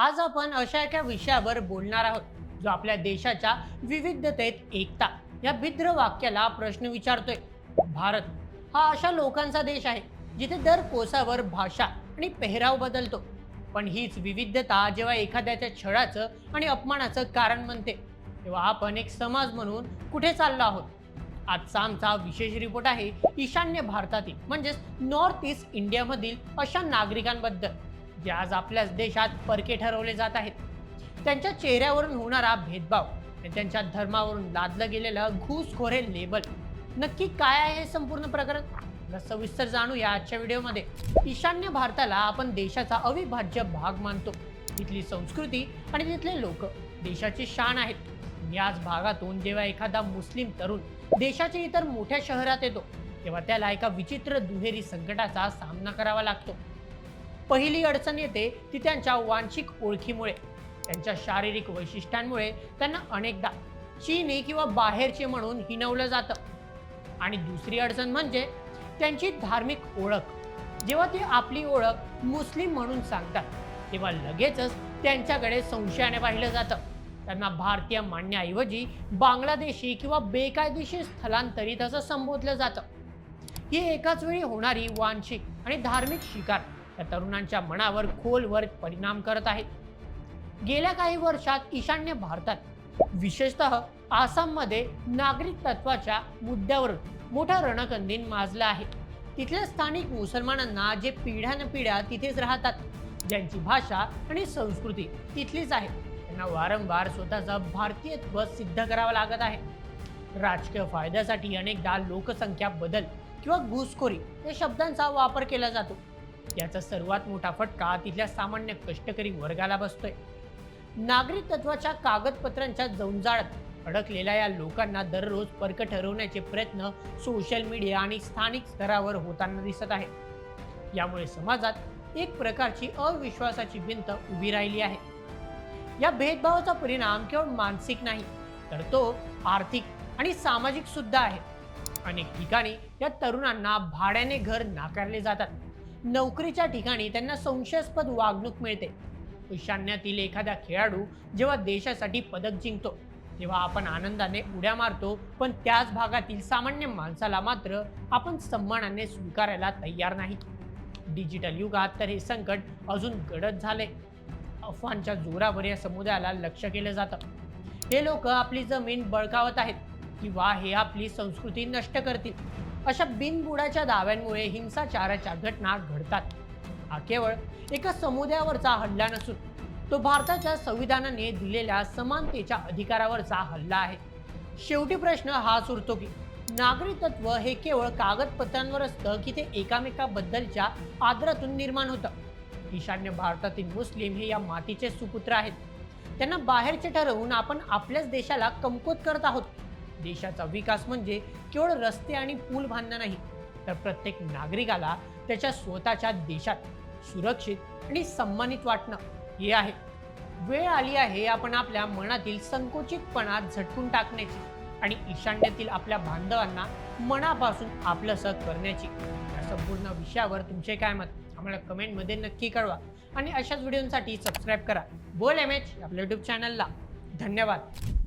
आज आपण अशा एका विषयावर बोलणार आहोत जो आपल्या देशाच्या विविधतेत एकता या भिद्र वाक्याला प्रश्न विचारतोय। भारत हा अशा लोकांचा देश आहे जिथे दर कोसावर भाषा आणि पेहराव बदलतो, पण हीच विविधता जेव्हा एखाद्याच्या छळाचं आणि अपमानाचं कारण बनते तेव्हा आपण एक समाज म्हणून कुठे चाललो आहोत। आजचा आमचा विशेष रिपोर्ट आहे ईशान्य भारतातील म्हणजेच नॉर्थ ईस्ट इंडियामधील अशा नागरिकांबद्दल जे आज आपल्याच देशात परके ठरवले जात आहेत। त्यांच्या चेहऱ्यावरून होणारा भेदभाव आणि त्यांच्या धर्मावरून लादलं गेलेलं घुसखोरे लेबल नक्की काय आहे हे संपूर्ण प्रकरण मला सविस्तर जाणूया आजच्या व्हिडिओमध्ये। ईशान्य भारताला आपण देशाचा अविभाज्य भाग मानतो। तिथली संस्कृती आणि तिथले लोक देशाची शान आहेत। याच भागातून जेव्हा एखादा मुस्लिम तरुण देशाच्या इतर मोठ्या शहरात येतो तेव्हा त्याला एका विचित्र दुहेरी संकटाचा सामना करावा लागतो। पहिली अडचण येते ती त्यांच्या वांशिक ओळखीमुळे। त्यांच्या शारीरिक वैशिष्ट्यांमुळे त्यांना अनेकदा चीनी किंवा बाहेरचे म्हणून हिणवलं जातं। आणि दुसरी अडचण म्हणजे त्यांची धार्मिक ओळख। जेव्हा ती आपली ओळख मुस्लिम म्हणून सांगतात तेव्हा लगेचच त्यांच्याकडे संशयाने पाहिलं जातं। त्यांना भारतीय मानण्याऐवजी बांगलादेशी किंवा बेकायदेशीर स्थलांतरित असं संबोधलं जातं। ही एकाच वेळी होणारी वांशिक आणि धार्मिक शिकार या तरुणांच्या मनावर खोलवर परिणाम करत आहेत। गेल्या काही वर्षात ईशान्य भारतात विशेषतः आसाममध्ये नागरिक तत्वाच्या मुद्द्यावरून मोठा रणकंदीन माजला आहे। तिथल्या स्थानिक मुसलमानांना जे पिढ्यानपिढ्या तिथेच राहतात, ज्यांची भाषा आणि संस्कृती तिथलीच आहे, त्यांना वारंवार स्वतःचं भारतीयत्व सिद्ध करावं लागत आहे। राजकीय फायद्यासाठी अनेकदा लोकसंख्या बदल किंवा घुसखोरी या शब्दांचा वापर केला जातो। याचा सर्वात मोठा फटका तिथल्या सामान्य कष्टकरी वर्गाला बसतोय। नागरिक तत्वाच्या कागदपत्रांच्या जंजाळात अडकलेल्या या लोकांना दररोज परक ठरवण्याचे प्रयत्न सोशल मीडिया आणि स्थानिक स्तरावर होताना दिसत आहेत। यामुळे समाजात एक प्रकारची अविश्वासाची भिंत उभी राहिली आहे। या भेदभावाचा परिणाम केवळ मानसिक नाही तर तो आर्थिक आणि सामाजिक सुद्धा आहे। अनेक ठिकाणी या तरुणांना भाड्याने घर नाकारले जातात। नोकरीच्या ठिकाणी त्यांना संशयास्पद वागणूक मिळते। ईशान्यातील एखादा खेळाडू जेव्हा देशासाठी पदक जिंकतो तेव्हा आपण आनंदाने उड्या मारतो, पण त्याच भागातील सामान्य माणसाला मात्र आपण सन्मानाने स्वीकारायला तयार नाही। डिजिटल युगात तर हे संकट अजून गडद झाले। अफवांच्या जोरावर या समुदायाला लक्ष केलं जातं। हे लोक आपली जमीन बळकावत आहेत किंवा हे आपली संस्कृती नष्ट करतील अशा बिनबुडाच्या दाव्यांमुळे हिंसाचाराच्या घटना घडतात। हा केवळ एका समुदायावरचा हल्ला नसून तो भारताच्या संविधानाने दिलेल्या समानतेच्या अधिकारावरचा हल्ला आहे। शेवटी प्रश्न हाच उरतो की नागरिकत्व हे केवळ कागदपत्रांवर असतं की ते एकामेकाबद्दलच्या आदरातून निर्माण होतं। ईशान्य भारतातील मुस्लिम हे या मातीचे सुपुत्र आहेत। त्यांना बाहेरचे ठरवून आपण आपल्याच देशाला कमकुवत करत आहोत। देशाचा विकास म्हणजे केवळ रस्ते आणि पूल बांधणं नाही, तर प्रत्येक नागरिकाला त्याच्या स्वतःच्या देशात सुरक्षित आणि सन्मानित वाटणं हे आहे। वेळ आली आहे आपण आपल्या मनातील संकोचितपणा झटकून टाकण्याची आणि ईशान्यातील आपल्या बांधवांना मनापासून आपलंसं करण्याची। या संपूर्ण विषयावर तुमचे काय मत आम्हाला कमेंटमध्ये नक्की कळवा आणि अशाच व्हिडिओसाठी सबस्क्राईब करा बोल एमएच आपल्या यूट्यूब चॅनलला। धन्यवाद।